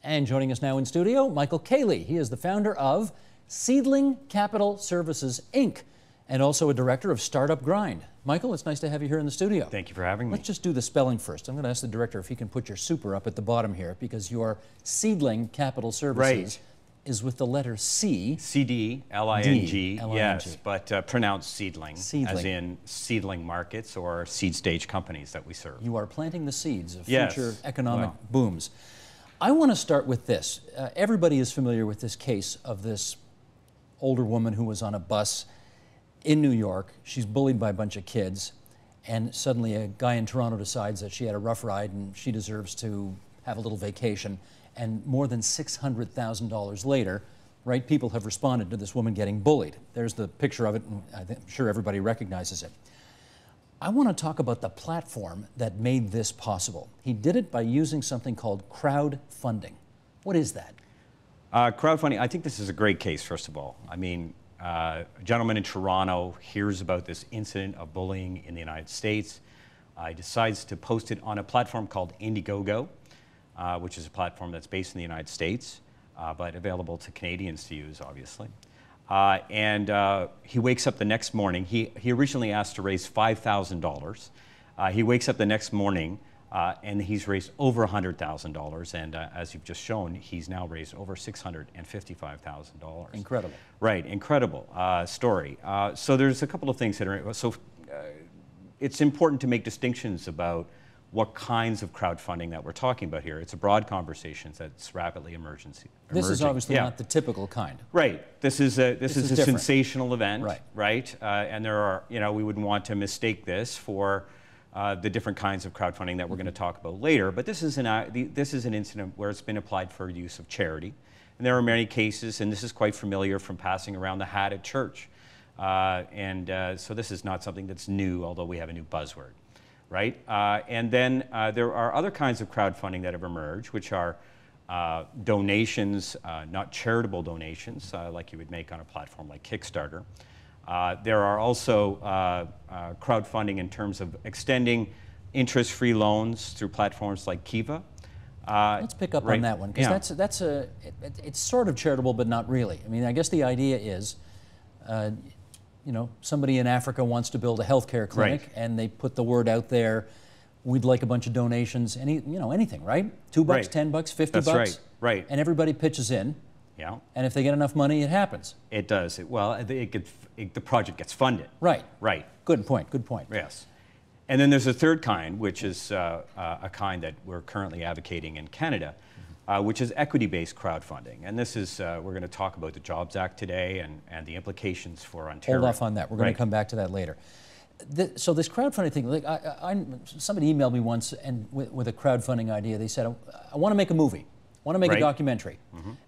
And joining us now in studio, Michael Cayley. He is the founder of Seedling Capital Services, Inc., and also a director of Startup Grind. Michael, it's nice to have you here in the studio. Thank you for having me. Let's just do the spelling first. I'm going to ask the director if he can put your super up at the bottom here, because your Seedling Capital Services is with the letter C. C-D-L-I-N-G, yes, but pronounced seedling, Seedling, as in seedling markets or seed stage companies that we serve. You are planting the seeds of Yes. future economic booms. I want to start with this. Everybody is familiar with this case of this older woman who was on a bus in New York. She's bullied by a bunch of kids, and suddenly a guy in Toronto decides that she had a rough ride and she deserves to have a little vacation. And more than $600,000 later, right, people have responded to this woman getting bullied. There's the picture of it, and I'm sure everybody recognizes it. I want to talk about the platform that made this possible. He did it by using something called crowdfunding. What is that? Crowdfunding, I think this is a great case, first of all. I mean, a gentleman in Toronto hears about this incident of bullying in the United States. He decides to post it on a platform called Indiegogo, which is a platform that's based in the United States, but available to Canadians to use, obviously. He wakes up the next morning. He originally asked to raise $5,000. He wakes up the next morning and he's raised over $100,000. And as you've just shown, he's now raised over $655,000. Incredible. Right, incredible story. So there's a couple of things that are, it's important to make distinctions about what kinds of crowdfunding that we're talking about here. It's a broad conversation that's rapidly emerging. This is obviously not the typical kind. Right. This is a sensational event. Right. And there are, we wouldn't want to mistake this for the different kinds of crowdfunding that we're going to talk about later. But this is an incident where it's been applied for use of charity. And there are many cases, and this is quite familiar from passing around the hat at church. So this is not something that's new, although we have a new buzzword. Right? And then there are other kinds of crowdfunding that have emerged, which are donations, not charitable donations, like you would make on a platform like Kickstarter. There are also crowdfunding in terms of extending interest-free loans through platforms like Kiva. Let's pick up on that one, because it's sort of charitable, but not really. I mean, I guess the idea is, somebody in Africa wants to build a healthcare clinic, and they put the word out there, we'd like a bunch of donations, anything, right? $2, $10, $50. That's right. And everybody pitches in. Yeah. And if they get enough money, it happens. It does. The project gets funded. Right. Right. Good point. Good point. Yes. And then there's a third kind, which is a kind that we're currently advocating in Canada, which is equity-based crowdfunding. And this is, we're going to talk about the Jobs Act today and the implications for Ontario. Hold off on that. We're going to come back to that later. So this crowdfunding thing, like somebody emailed me once and with a crowdfunding idea. They said, I want to make a movie. I want to make a documentary.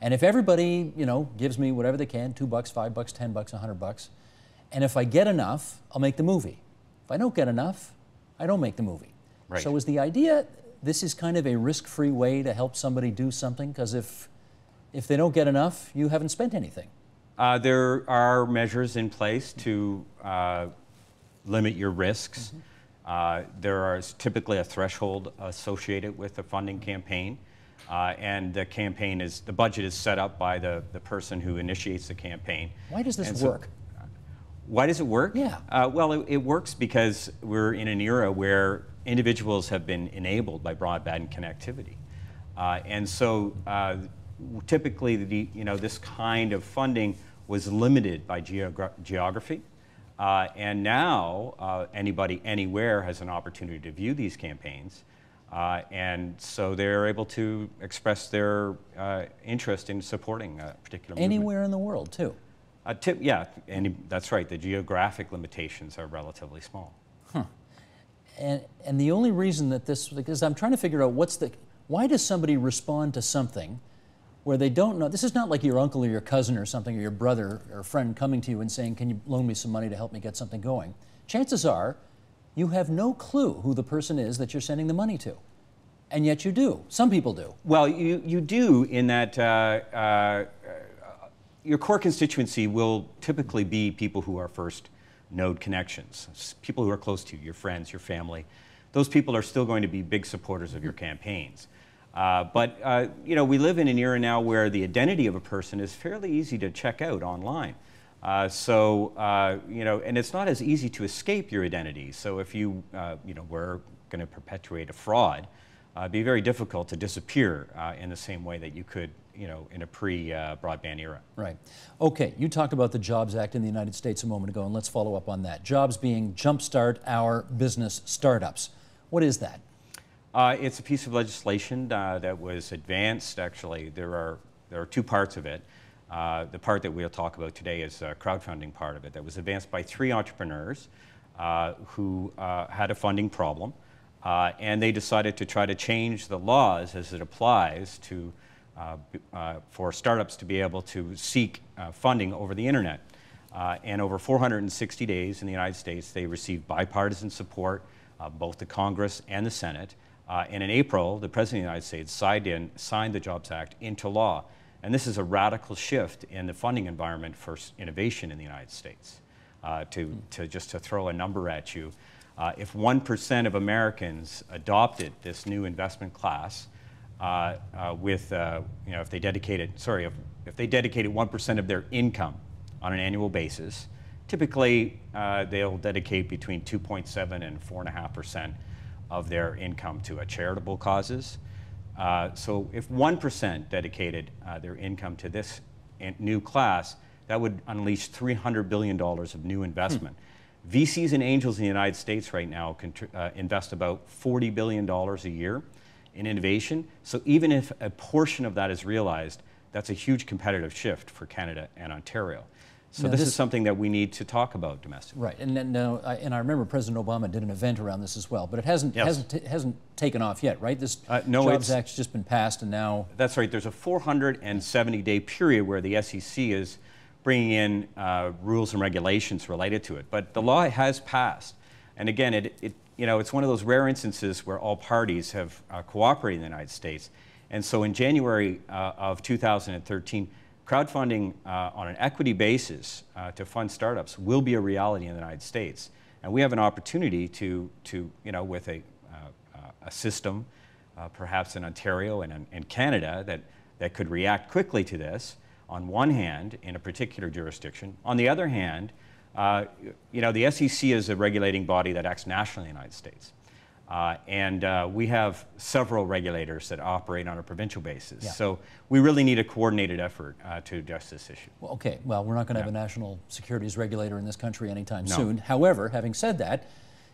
And if everybody, gives me whatever they can, $2, $5, $10, $100, and if I get enough, I'll make the movie. If I don't get enough, I don't make the movie. Right. So is the idea this is kind of a risk-free way to help somebody do something? Because if they don't get enough, you haven't spent anything. There are measures in place to limit your risks. There is typically a threshold associated with a funding campaign. And the budget is set up by the person who initiates the campaign. Why does this work? Why does it work? Yeah. Well, it works because we're in an era where individuals have been enabled by broadband connectivity. Typically, this kind of funding was limited by geography. And now, anybody, anywhere has an opportunity to view these campaigns. And so they're able to express their interest in supporting a particular movement. Anywhere in the world, too. That's right. The geographic limitations are relatively small. Huh. And the only reason that because I'm trying to figure out why does somebody respond to something where they don't know? This is not like your uncle or your cousin or something, or your brother or friend coming to you and saying, can you loan me some money to help me get something going? Chances are, you have no clue who the person is that you're sending the money to. And yet you do. Some people do. Well, you do in that your core constituency will typically be people who are first node connections, people who are close to you, your friends, your family. Those people are still going to be big supporters of your campaigns. You know, we live in an era now where the identity of a person is fairly easy to check out online. You know, and it's not as easy to escape your identity. So if you, you know, were going to perpetuate a fraud, it'd be very difficult to disappear in the same way that you could, you know, in a pre-broadband era. Right. Okay, you talked about the Jobs Act in the United States a moment ago, and let's follow up on that. Jobs being jumpstart our business startups. What is that? It's a piece of legislation that was advanced. Actually, there are two parts of it. The part that we'll talk about today is the crowdfunding part of it that was advanced by 3 entrepreneurs who had a funding problem, and they decided to try to change the laws as it applies to for startups to be able to seek funding over the internet. And over 460 days in the United States, they received bipartisan support, both the Congress and the Senate. And in April, the President of the United States signed the Jobs Act into law. And this is a radical shift in the funding environment for innovation in the United States. Just to throw a number at you, if 1% of Americans adopted this new investment class, with you know, if they dedicated 1% of their income on an annual basis, typically they'll dedicate between 2.7 and 4.5% of their income to charitable causes. So if 1% dedicated their income to this new class, that would unleash $300 billion of new investment. VCs and angels in the United States right now invest about $40 billion a year in innovation. So even if a portion of that is realized, that's a huge competitive shift for Canada and Ontario. So this is something that we need to talk about domestically. Right, and I remember President Obama did an event around this as well, but it hasn't taken off yet, right? This no, Jobs Act's just been passed, and now that's right. There's a 470-day period where the SEC is bringing in rules and regulations related to it, but the law has passed, and again, you know, it's one of those rare instances where all parties have cooperated in the United States, and so in January of 2013. Crowdfunding on an equity basis to fund startups will be a reality in the United States. And we have an opportunity to you know, with a system, perhaps in Ontario and Canada, that could react quickly to this, on one hand, in a particular jurisdiction. On the other hand, you know, the SEC is a regulating body that acts nationally in the United States. We have several regulators that operate on a provincial basis. Yeah. So we really need a coordinated effort to address this issue. Well, okay, well, we're not going to have a national securities regulator in this country anytime soon. However, having said that,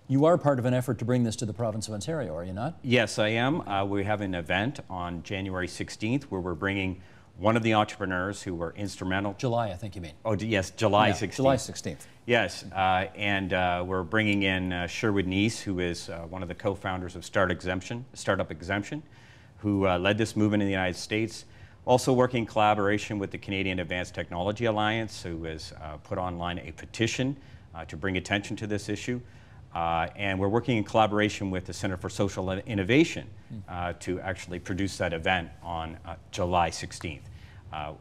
you are part of an effort to bring this to the province of Ontario, are you not? Yes, I am. We have an event on January 16th where we're bringing one of the entrepreneurs who were instrumental. July, I think you mean. Oh, yes, July 16th. July 16th. Yes, we're bringing in Sherwood Neese, who is one of the co-founders of Startup Exemption, who led this movement in the United States. Also working in collaboration with the Canadian Advanced Technology Alliance, who has put online a petition to bring attention to this issue. And we're working in collaboration with the Center for Social Innovation to actually produce that event on July 16th.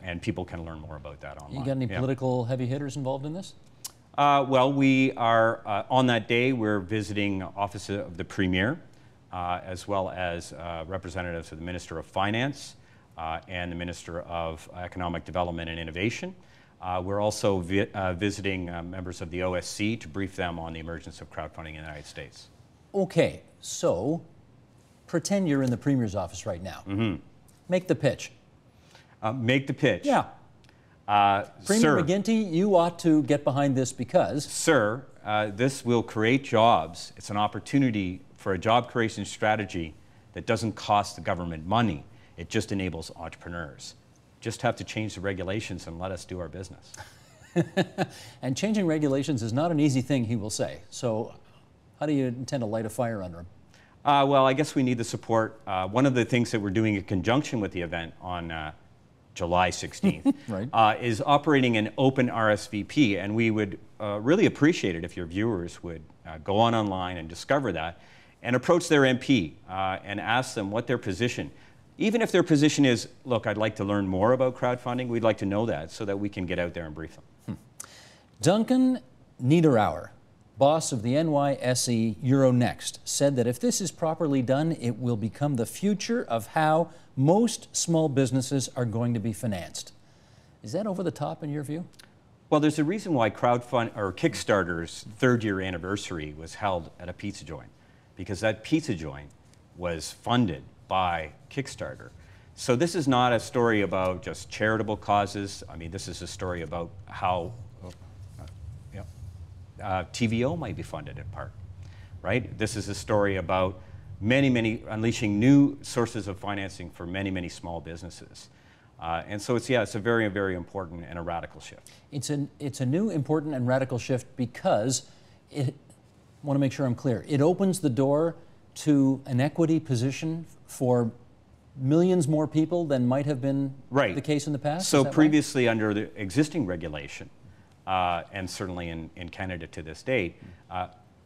And people can learn more about that online. You got any political heavy hitters involved in this? Well, we are, on that day, we're visiting Office of the Premier, as well as representatives of the Minister of Finance and the Minister of Economic Development and Innovation. We're also visiting members of the OSC to brief them on the emergence of crowdfunding in the United States. Okay, so pretend you're in the Premier's office right now. Make the pitch. Make the pitch. Yeah. Premier McGuinty, you ought to get behind this because... Sir, this will create jobs. It's an opportunity for a job creation strategy that doesn't cost the government money. It just enables entrepreneurs. Just have to change the regulations and let us do our business. And changing regulations is not an easy thing, he will say. So how do you intend to light a fire under him? Well, I guess we need the support. One of the things that we're doing in conjunction with the event on July 16th right. Is operating an open RSVP, and we would really appreciate it if your viewers would go online and discover that and approach their MP and ask them what their position. Even if their position is, look, I'd like to learn more about crowdfunding, we'd like to know that so that we can get out there and brief them. Duncan Niederauer, boss of the NYSE Euronext, said that if this is properly done, it will become the future of how most small businesses are going to be financed. Is that over the top in your view? Well, there's a reason why Kickstarter's third-year anniversary was held at a pizza joint, because that pizza joint was funded by Kickstarter. So this is not a story about just charitable causes. I mean, this is a story about how TVO might be funded in part, right? This is a story about unleashing new sources of financing for many small businesses. And so it's a very, very important and a radical shift. It's a new, important, and radical shift because I want to make sure I'm clear. It opens the door to an equity position for millions more people than might have been the case in the past? So previously under the existing regulation, and certainly in Canada to this date,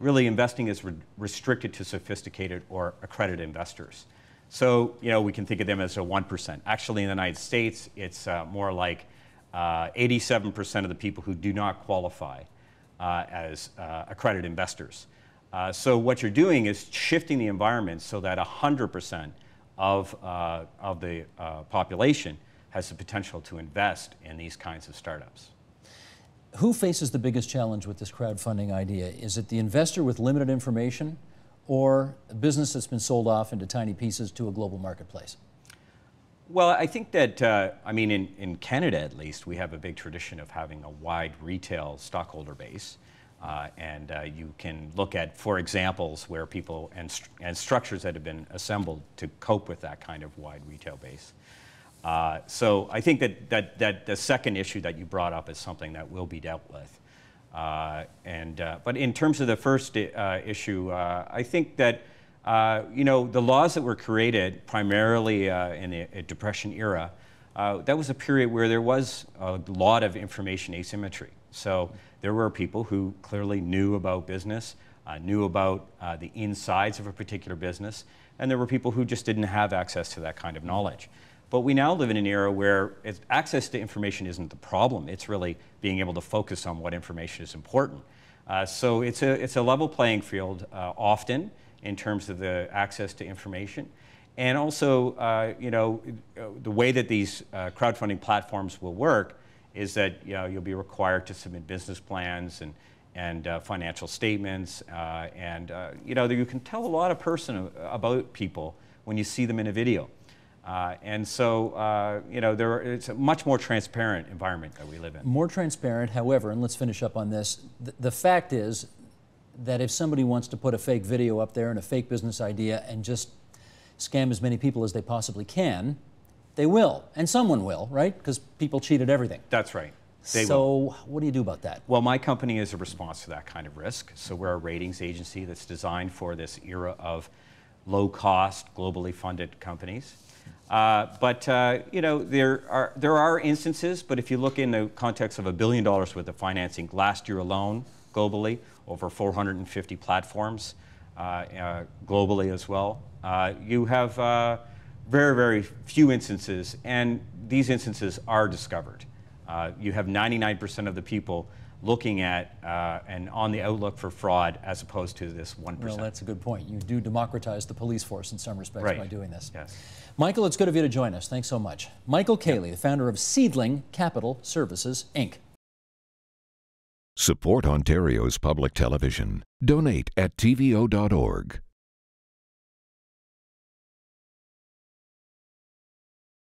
really investing is restricted to sophisticated or accredited investors. So, we can think of them as a 1%. Actually, in the United States, it's more like 87% of the people who do not qualify as accredited investors. So what you're doing is shifting the environment so that 100% of the population has the potential to invest in these kinds of startups. Who faces the biggest challenge with this crowdfunding idea? Is it the investor with limited information, or a business that's been sold off into tiny pieces to a global marketplace? Well, I think that, in Canada at least, we have a big tradition of having a wide retail stockholder base. And you can look at, for examples, where people and structures that have been assembled to cope with that kind of wide retail base. So I think that the second issue that you brought up is something that will be dealt with. But in terms of the first issue, I think that the laws that were created primarily in the Depression era, that was a period where there was a lot of information asymmetry. So there were people who clearly knew about business, knew about the insides of a particular business, and there were people who just didn't have access to that kind of knowledge. But we now live in an era where access to information isn't the problem. It's really being able to focus on what information is important. So it's a level playing field often in terms of the access to information. And also, the way that these crowdfunding platforms will work is that you'll be required to submit business plans and financial statements. You can tell a lot about people when you see them in a video. It's a much more transparent environment that we live in. More transparent, however, and let's finish up on this, the fact is that if somebody wants to put a fake video up there and a fake business idea and just scam as many people as they possibly can, they will, and someone will, right? Because people cheat at everything. That's right. So what do you do about that? Well, my company is a response to that kind of risk. So we're a ratings agency that's designed for this era of low-cost, globally funded companies. There are instances, but if you look in the context of $1 billion worth of financing last year alone, globally, over 450 platforms globally as well, you have very, very few instances, and these instances are discovered. You have 99% of the people looking at and on the outlook for fraud as opposed to this 1%. Well, that's a good point. You do democratize the police force in some respects by doing this. Yes. Michael, it's good of you to join us. Thanks so much. Michael Cayley, the founder of Seedling Capital Services, Inc. Support Ontario's public television. Donate at tvo.org.